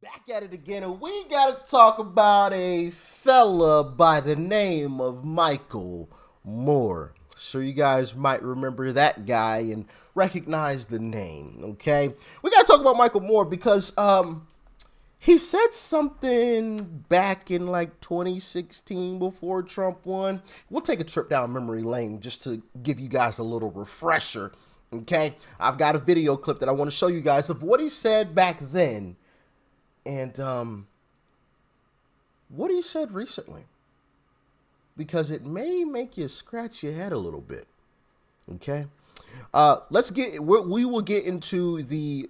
Back at it again, and we gotta talk about a fella by the name of Michael Moore. Sure, you guys might remember that guy and recognize the name. Okay, we gotta talk about Michael Moore because he said something back in like 2016 before Trump won. We'll take a trip down memory lane just to give you guys a little refresher. Okay, I've got a video clip that I want to show you guys of what he said back then and what he said recently, because it may make you scratch your head a little bit. Okay, we will get into the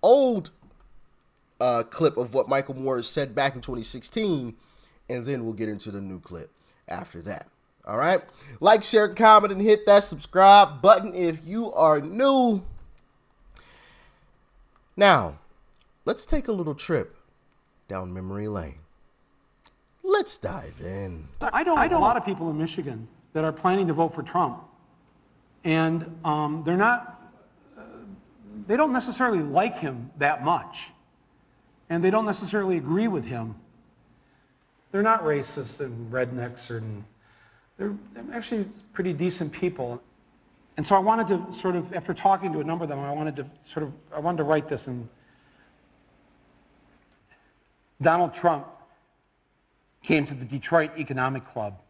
old clip of what Michael Moore said back in 2016, and then we'll get into the new clip after that. All right, like, share, comment, and hit that subscribe button if you are new. Now, let's take a little trip down memory lane. Let's dive in. I know a lot of people in Michigan that are planning to vote for Trump, and they don't necessarily like him that much, and they don't necessarily agree with him. They're not racist and rednecks, they're actually pretty decent people. And so I wanted to sort of, after talking to a number of them, I wanted to write this. And Donald Trump came to the Detroit Economic Club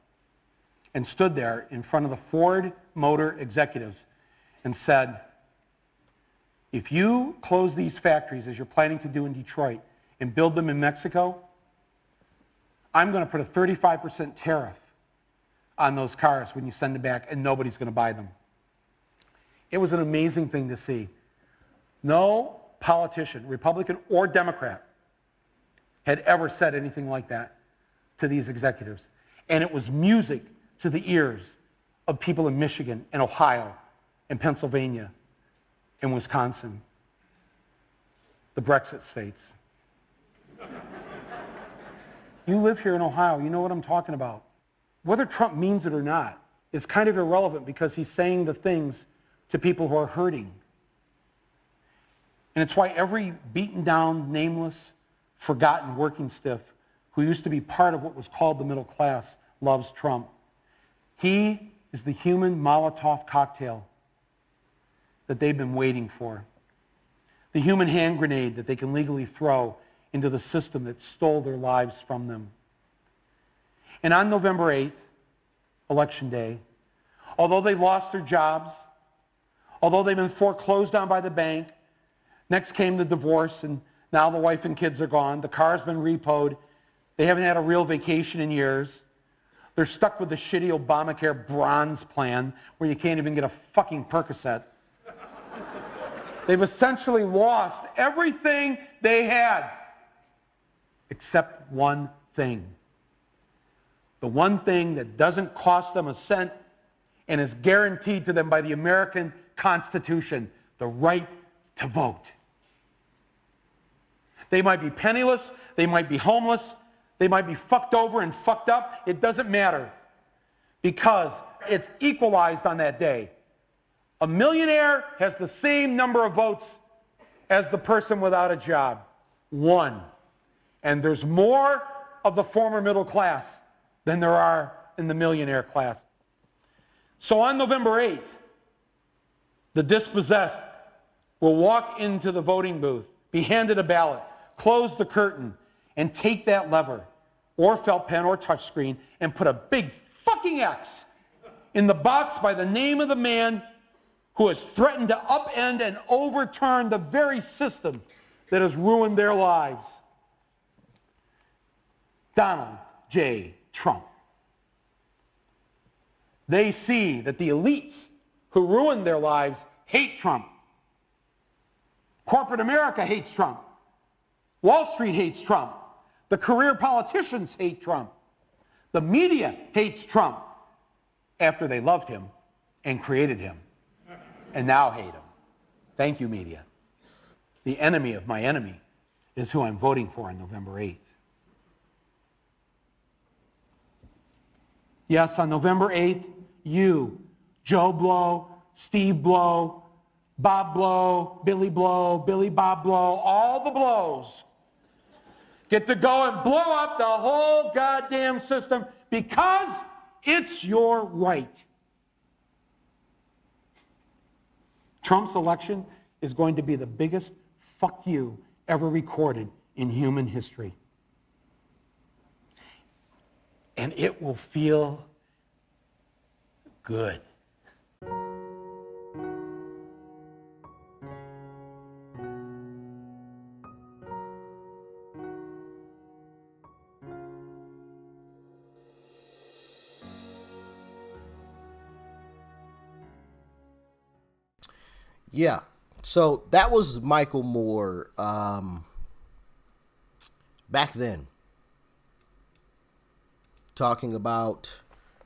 and stood there in front of the Ford Motor executives and said, if you close these factories as you're planning to do in Detroit and build them in Mexico, I'm going to put a 35% tariff on those cars when you send them back, and nobody's going to buy them. It was an amazing thing to see. No politician, Republican or Democrat, had ever said anything like that to these executives. And it was music to the ears of people in Michigan and Ohio and Pennsylvania and Wisconsin, the Brexit states. You live here in Ohio, you know what I'm talking about. Whether Trump means it or not is kind of irrelevant, because he's saying the things to people who are hurting. And it's why every beaten down, nameless, forgotten working stiff who used to be part of what was called the middle class loves Trump. He is the human Molotov cocktail that they've been waiting for. The human hand grenade that they can legally throw into the system that stole their lives from them. And on November 8th, Election Day, although they lost their jobs, although they've been foreclosed on by the bank, next came the divorce, and now the wife and kids are gone, the car's been repoed, they haven't had a real vacation in years, they're stuck with the shitty Obamacare bronze plan where you can't even get a fucking Percocet. They've essentially lost everything they had, except one thing. The one thing that doesn't cost them a cent and is guaranteed to them by the American Constitution: the right to vote. They might be penniless, they might be homeless, they might be fucked over and fucked up. It doesn't matter, because it's equalized on that day. A millionaire has the same number of votes as the person without a job. One. And there's more of the former middle class than there are in the millionaire class. So on November 8th, the dispossessed will walk into the voting booth, be handed a ballot, close the curtain, and take that lever, or felt pen or touchscreen, and put a big fucking X in the box by the name of the man who has threatened to upend and overturn the very system that has ruined their lives. Donald J. Trump. They see that the elites who ruined their lives hate Trump. Corporate America hates Trump. Wall Street hates Trump. The career politicians hate Trump. The media hates Trump after they loved him and created him, and now hate him. Thank you, media. The enemy of my enemy is who I'm voting for on November 8th. Yes, on November 8th, you, Joe Blow, Steve Blow, Bob Blow, Billy Bob Blow, all the blows get to go and blow up the whole goddamn system because it's your right. Trump's election is going to be the biggest fuck you ever recorded in human history. And it will feel good. Yeah. So that was Michael Moore back then, talking about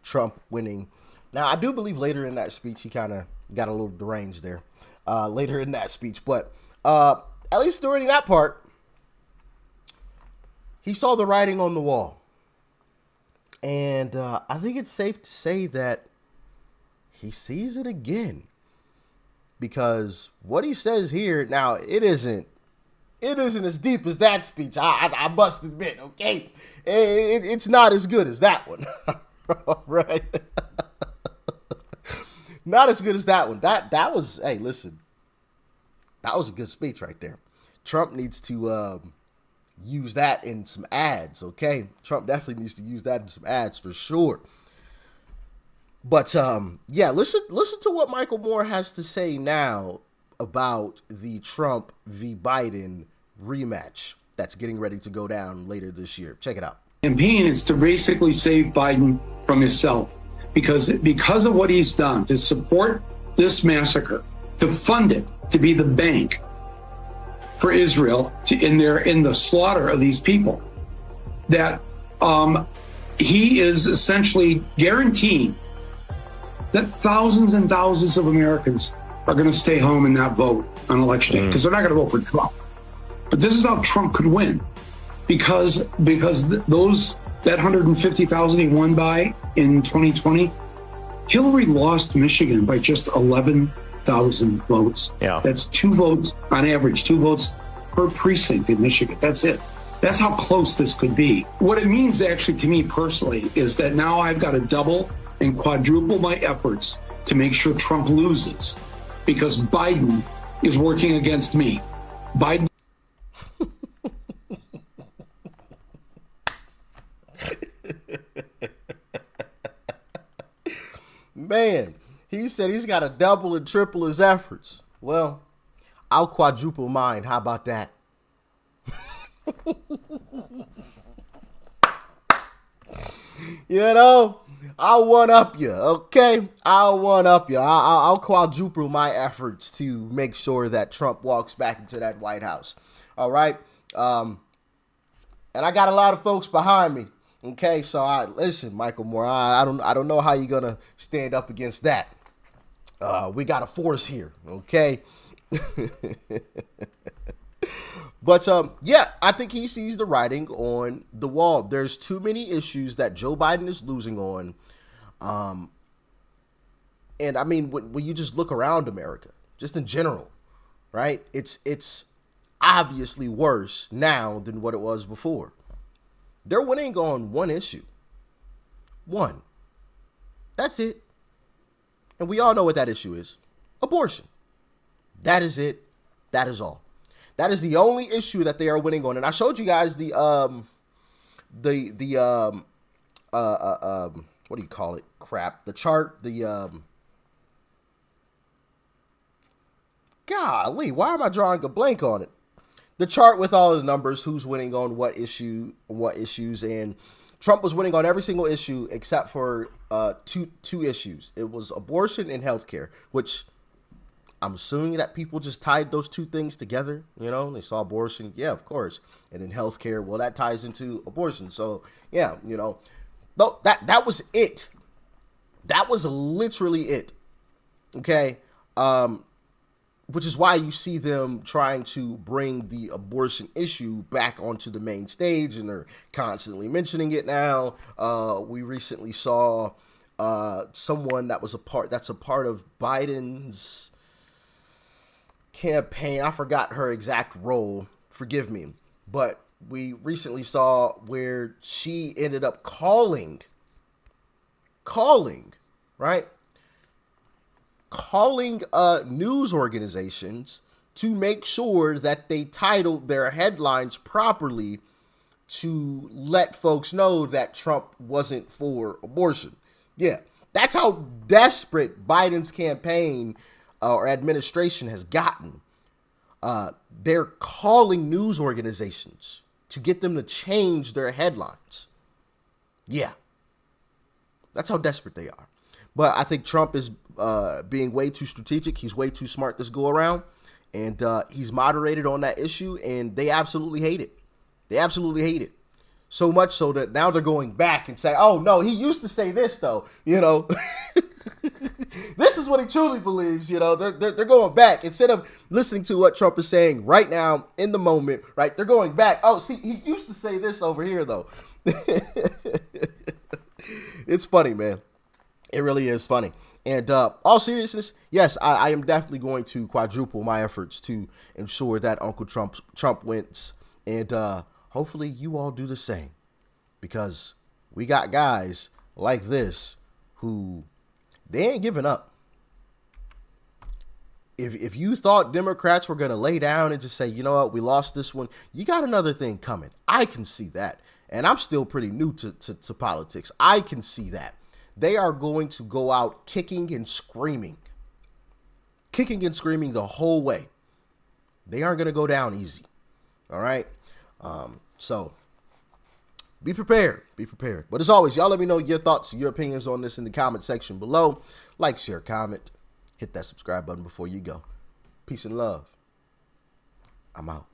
Trump winning. Now, I do believe later in that speech, he kind of got a little deranged there later in that speech. But at least during that part, he saw the writing on the wall. And I think it's safe to say that he sees it again. Because what he says here, now, it isn't as deep as that speech. I must admit, okay? It's not as good as that one. Right? Not as good as that one. That was, hey, listen. That was a good speech right there. Trump needs to use that in some ads, okay? Trump definitely needs to use that in some ads for sure. But yeah, listen to what Michael Moore has to say now about the Trump v. Biden rematch that's getting ready to go down later this year. Check it out. Campaign is to basically save Biden from himself because of what he's done to support this massacre, to fund it, to be the bank for Israel in the slaughter of these people. That he is essentially guaranteeing that thousands and thousands of Americans are going to stay home and not vote on election day because they're not going to vote for Trump. But this is how Trump could win, because that 150,000 he won by in 2020, Hillary lost Michigan by just 11,000 votes. Yeah, that's 2 votes on average, 2 votes per precinct in Michigan. That's it. That's how close this could be. What it means actually to me personally is that now I've got to double and quadruple my efforts to make sure Trump loses, because Biden is working against me. Biden. Man, he said he's got to double and triple his efforts. Well, I'll quadruple mine. How about that? You know, I'll one-up you, okay? I'll one-up you. I'll quadruple my efforts to make sure that Trump walks back into that White House, all right? And I got a lot of folks behind me, okay? So, listen, Michael Moore, I don't know how you're going to stand up against that. We got a force here, okay? But, yeah, I think he sees the writing on the wall. There's too many issues that Joe Biden is losing on. And, I mean, when you just look around America, just in general, right, it's obviously worse now than what it was before. They're winning on one issue. One. That's it. And we all know what that issue is. Abortion. That is it. That is all. That is the only issue that they are winning on. And I showed you guys the what do you call it? Crap. The chart, golly, why am I drawing a blank on it? The chart with all of the numbers, who's winning on what issue, what issues, and Trump was winning on every single issue except for two issues. It was abortion and healthcare, which I'm assuming that people just tied those two things together. You know, they saw abortion, yeah, of course, and then healthcare. Well, that ties into abortion. So yeah, you know, that was it. That was literally it. Okay. Which is why you see them trying to bring the abortion issue back onto the main stage, and they're constantly mentioning it now. We recently saw someone that's a part of Biden's campaign. I forgot her exact role. Forgive me. But we recently saw where she ended up calling, right? Calling news organizations to make sure that they titled their headlines properly to let folks know that Trump wasn't for abortion. Yeah, that's how desperate Biden's campaign or administration has gotten. They're calling news organizations to get them to change their headlines. Yeah, that's how desperate they are. But I think Trump is being way too strategic. He's way too smart this go around. And he's moderated on that issue, and they absolutely hate it. They absolutely hate it. So much so that now they're going back and say, oh, no, he used to say this, though. You know, this is what he truly believes. You know, they're going back. Instead of listening to what Trump is saying right now in the moment, right, they're going back. Oh, see, he used to say this over here, though. It's funny, man. It really is funny. And all seriousness, yes, I am definitely going to quadruple my efforts to ensure that Uncle Trump wins. And hopefully you all do the same. Because we got guys like this who, they ain't giving up. If you thought Democrats were going to lay down and just say, you know what, we lost this one, you got another thing coming. I can see that. And I'm still pretty new to politics. I can see that. They are going to go out kicking and screaming the whole way. They aren't going to go down easy. All right. So be prepared. But as always, y'all let me know your thoughts, your opinions on this in the comment section below. Like, share, comment, hit that subscribe button before you go. Peace and love. I'm out.